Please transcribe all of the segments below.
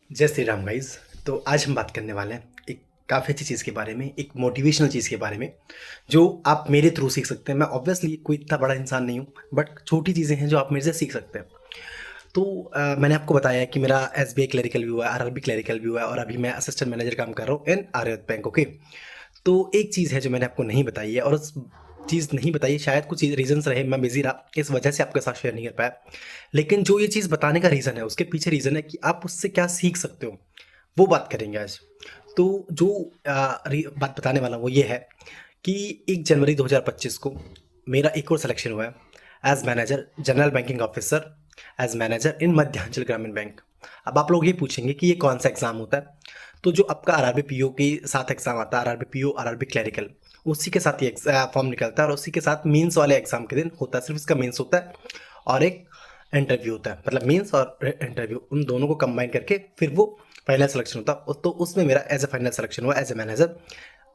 जय श्री राम गाइस। तो आज हम बात करने वाले हैं एक काफ़ी अच्छी चीज़ के बारे में, एक मोटिवेशनल चीज़ के बारे में, जो आप मेरे थ्रू सीख सकते हैं। मैं ऑब्वियसली कोई इतना बड़ा इंसान नहीं हूँ, बट छोटी चीज़ें हैं जो आप मेरे से सीख सकते हैं। तो मैंने आपको बताया है कि मेरा एसबीआई क्लरिकल भी हुआ है, आरआरबी क्लरिकल भी हुआ है, और अभी मैं असिस्टेंट मैनेजर काम कर रहा हूँ इन आर्यव्रत बैंक। ओके। तो एक चीज़ है जो मैंने आपको नहीं बताई है, और उस चीज़ नहीं बताई है, शायद कुछ रीजंस रहे, मैं बिजी रहा, इस वजह से आपके साथ शेयर नहीं कर पाया। लेकिन जो ये चीज़ बताने का रीज़न है, उसके पीछे रीज़न है कि आप उससे क्या सीख सकते हो, वो बात करेंगे आज। तो जो बात बताने वाला हूँ वो ये है कि 1 जनवरी 2025 को मेरा एक और सिलेक्शन हुआ है as manager, general banking officer, as manager in Madhyanchal Gramin bank. अब आप लोग ये पूछेंगे कि ये कौन सा एग्ज़ाम होता है। तो जो आपका आरआरबी पीओ के साथ एग्ज़ाम आता है, आरआरबी पीओ, आरआरबी क्लरिकल, उसी के साथ ये फॉर्म निकलता है, और उसी के साथ मीन्स वाले एग्ज़ाम के दिन होता है। सिर्फ इसका मीन्स होता है और एक इंटरव्यू होता है, मतलब मीन्स और इंटरव्यू, उन दोनों को कंबाइन करके फिर वो फाइनल सिलेक्शन होता है। तो उसमें मेरा एज ए फाइनल सिलेक्शन हुआ as a manager,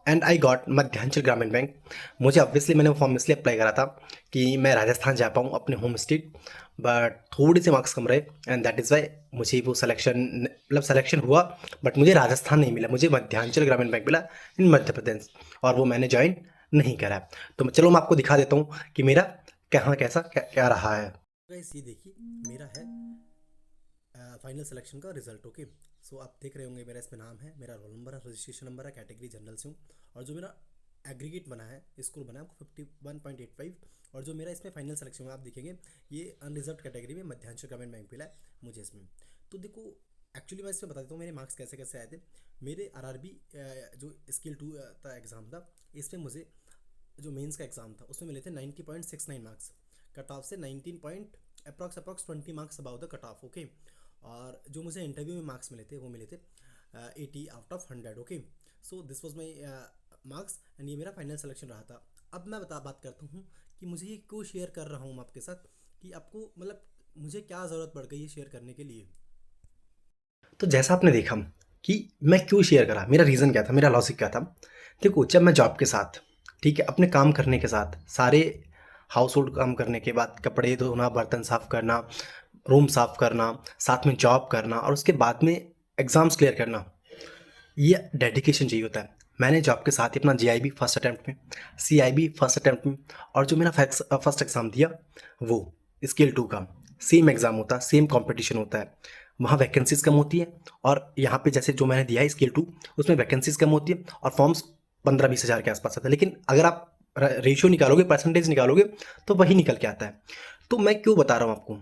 and I got Madhyanchal Gramin Bank. मुझे ऑब्वियसली मैंने वो फॉर्म इसलिए अप्लाई करा था कि मैं राजस्थान जा पाऊँ, अपने होम स्टेट, बट थोड़े से मार्क्स कम रहे, एंड दैट इज़ वाई मुझे वो सिलेक्शन, मतलब सिलेक्शन हुआ, बट मुझे राजस्थान नहीं मिला, मुझे मध्यांचल ग्रामीण बैंक मिला इन मध्य प्रदेश, और वो मैंने ज्वाइन नहीं करा। तो चलो मैं आपको दिखा देता हूँ कि मेरा कहाँ कैसा क्या, क्या रहा है। गाइस ये देखिए, मेरा है फाइनल सिलेक्शन का रिजल्ट। ओके। सो आप देख रहे होंगे, मेरा इसमें नाम है, मेरा रोल नंबर है, रजिस्ट्रेशन नंबर है, कैटेगरी जनरल से हूँ, और जो मेरा एग्रीगेट बना है, स्कोर बना है आपको 51.85, और जो मेरा इसमें फाइनल सिलेक्शन हुआ आप देखेंगे, ये अनरिजर्व कैटेगरी में मध्यांचल ग्रामीण बैंक मिला है मुझे इसमें। तो देखो, एक्चुअली मैं इसमें बता देता हूँ मेरे मार्क्स कैसे कैसे आए थे। मेरे आरआरबी जो स्किल 2 का एग्ज़ाम था, इसमें मुझे जो मेंस का एग्ज़ाम था उसमें मिले थे 90.69 मार्क्स, कट ऑफ से 19 point approx 20 marks about the cut off. Okay. और जो मुझे इंटरव्यू में मार्क्स मिले थे वो मिले थे 80 out of 100। Okay. So this was my marks, and ये मेरा फाइनल सिलेक्शन रहा था। अब मैं बात करता हूँ कि मुझे ये क्यों शेयर कर रहा हूँ मैं आपके साथ, कि आपको मतलब मुझे क्या ज़रूरत पड़ गई ये शेयर करने के लिए। तो जैसा आपने देखा कि मैं क्यों शेयर करा, मेरा रीज़न क्या था, मेरा लॉजिक क्या था। देखो, जब मैं जॉब के साथ, ठीक है, अपने काम करने के साथ, सारे हाउस होल्ड काम करने के बाद कपड़े धोना, बर्तन साफ़ करना, रूम साफ़ करना, साथ में जॉब करना, और उसके बाद में एग्ज़ाम्स क्लियर करना, ये डेडिकेशन चाहिए होता है। मैंने जॉब के साथ ही अपना जीआईबी फर्स्ट अटैम्प्ट में, सीआईबी फर्स्ट अटैम्प्ट में, और जो मेरा फर्स्ट एग्ज़ाम दिया वो स्केल 2 का सेम एग्ज़ाम होता है, सेम कंपटीशन होता है। वहाँ वैकेंसीज कम होती है, और यहाँ पे जैसे जो मैंने दिया है स्केल 2, उसमें वैकेंसीज कम होती है और फॉर्म्स 15-20 हज़ार के आसपास आता है। लेकिन अगर आप रेशियो निकालोगे, परसेंटेज निकालोगे, तो वही निकल के आता है। तो मैं क्यों बता रहा हूँ आपको,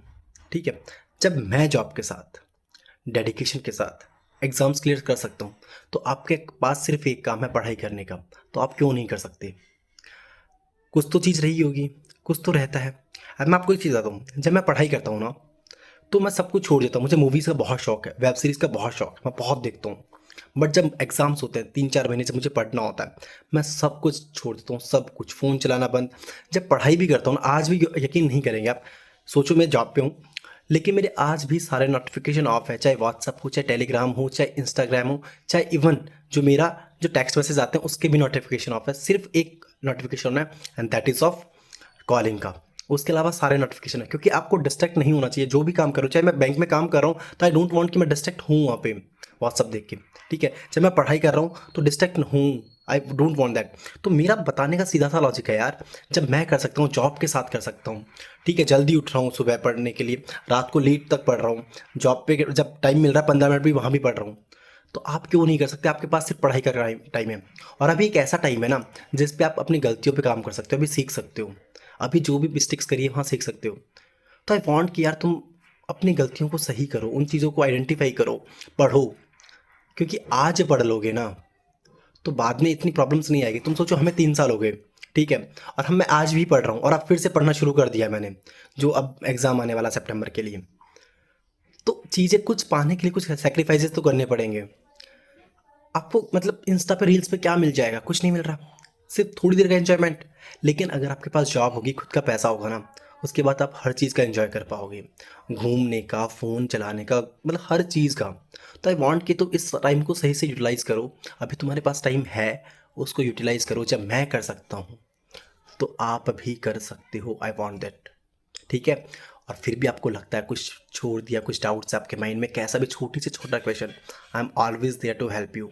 ठीक है, जब मैं जॉब के साथ, डेडिकेशन के साथ एग्ज़ाम्स क्लियर कर सकता हूँ, तो आपके पास सिर्फ एक काम है पढ़ाई करने का, तो आप क्यों नहीं कर सकते। कुछ तो चीज़ रही होगी, कुछ तो रहता है। अब मैं आपको एक चीज़ बताता हूँ, जब मैं पढ़ाई करता हूँ ना, तो मैं सब कुछ छोड़ देता हूँ। मुझे मूवीज़ का बहुत शौक है, वेब सीरीज़ का बहुत शौक है, मैं बहुत देखता हूँ। बट जब एग्ज़ाम्स होते हैं 3-4 महीने से मुझे पढ़ना होता है, मैं सब कुछ छोड़ देता हूँ, सब कुछ, फ़ोन चलाना बंद। जब पढ़ाई भी करता हूँ ना, आज भी यकीन नहीं करेंगे आप, सोचो मैं जॉब पे हूँ, लेकिन मेरे आज भी सारे नोटिफिकेशन ऑफ है, चाहे व्हाट्सअप हो, चाहे टेलीग्राम हो, चाहे इंस्टाग्राम हो, चाहे इवन जो मेरा जो टेक्स्ट मैसेज आते हैं उसके भी नोटिफिकेशन ऑफ है। सिर्फ एक नोटिफिकेशन है, and that is of calling का। उसके अलावा सारे नोटिफिकेशन है, क्योंकि आपको डिस्ट्रैक्ट नहीं होना चाहिए। जो भी काम करो, चाहे मैं बैंक में काम कर रहा हूँ, तो आई डोंट वांट कि मैं डिस्ट्रैक्ट हूँ वहाँ पे व्हाट्सअप देख के, ठीक है। जब मैं पढ़ाई कर रहा हूँ तो डिस्ट्रैक्ट हूँ, आई डोंट वांट दैट। तो मेरा बताने का सीधा सा लॉजिक है यार, जब मैं कर सकता हूँ, जॉब के साथ कर सकता हूँ, ठीक है, जल्दी उठ रहा हूँ सुबह पढ़ने के लिए, रात को लेट तक पढ़ रहा हूँ, जॉब पे जब टाइम मिल रहा है 15 मिनट भी वहाँ भी पढ़ रहा हूँ, तो आप क्यों नहीं कर सकते। आपके पास सिर्फ पढ़ाई का टाइम है, और अभी एक ऐसा टाइम है ना जिस पे आप अपनी गलतियों पे काम कर सकते हो, अभी सीख सकते हो, अभी जो भी मिस्टेक्स करिए वहाँ सीख सकते हो। तो आई वांट कि यार तुम अपनी गलतियों को सही करो, उन चीज़ों को आइडेंटिफाई करो, पढ़ो, क्योंकि आज पढ़ लोगे ना तो बाद में इतनी प्रॉब्लम्स नहीं आएगी। तुम सोचो, हमें 3 साल हो गए, ठीक है, और मैं आज भी पढ़ रहा हूँ, और अब फिर से पढ़ना शुरू कर दिया मैंने, जो अब एग्ज़ाम आने वाला सितंबर के लिए। तो चीज़ें कुछ पाने के लिए कुछ सेक्रीफाइसेस तो करने पड़ेंगे। आपको मतलब इंस्टा पे, रील्स पे क्या मिल जाएगा, कुछ नहीं मिल रहा, सिर्फ थोड़ी देर का एंजॉयमेंट। लेकिन अगर आपके पास जॉब होगी, खुद का पैसा होगा ना, उसके बाद आप हर चीज़ का एंजॉय कर पाओगे, घूमने का, फ़ोन चलाने का, मतलब हर चीज़ का। तो आई वांट कि तुम इस टाइम को सही से यूटिलाइज़ करो। अभी तुम्हारे पास टाइम है, उसको यूटिलाइज़ करो। जब मैं कर सकता हूँ तो आप भी कर सकते हो, आई वांट दैट, ठीक है। और फिर भी आपको लगता है कुछ छोड़ दिया, कुछ डाउट्स है आपके माइंड में, कैसा भी छोटी से छोटा question, I am always there to help you.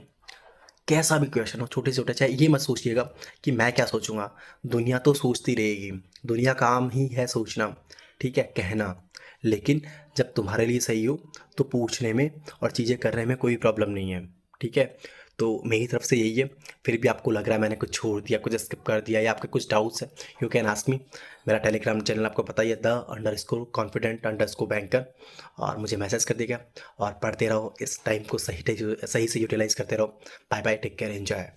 कैसा भी क्वेश्चन हो, छोटे से छोटा, चाहे ये मत सोचिएगा कि मैं क्या सोचूंगा, दुनिया तो सोचती रहेगी, दुनिया काम ही है सोचना, ठीक है, कहना। लेकिन जब तुम्हारे लिए सही हो तो पूछने में और चीज़ें करने में कोई प्रॉब्लम नहीं है, ठीक है। तो मेरी तरफ से यही है। फिर भी आपको लग रहा है मैंने कुछ छोड़ दिया, कुछ स्किप कर दिया, या आपके कुछ डाउट्स हैं, यू कैन आस्क मी। मेरा टेलीग्राम चैनल आपको पता ही है, _confident_banker, और मुझे मैसेज कर देगा। और पढ़ते रहो, इस टाइम को सही से यूटिलाइज करते रहो। Bye bye, take care, enjoy.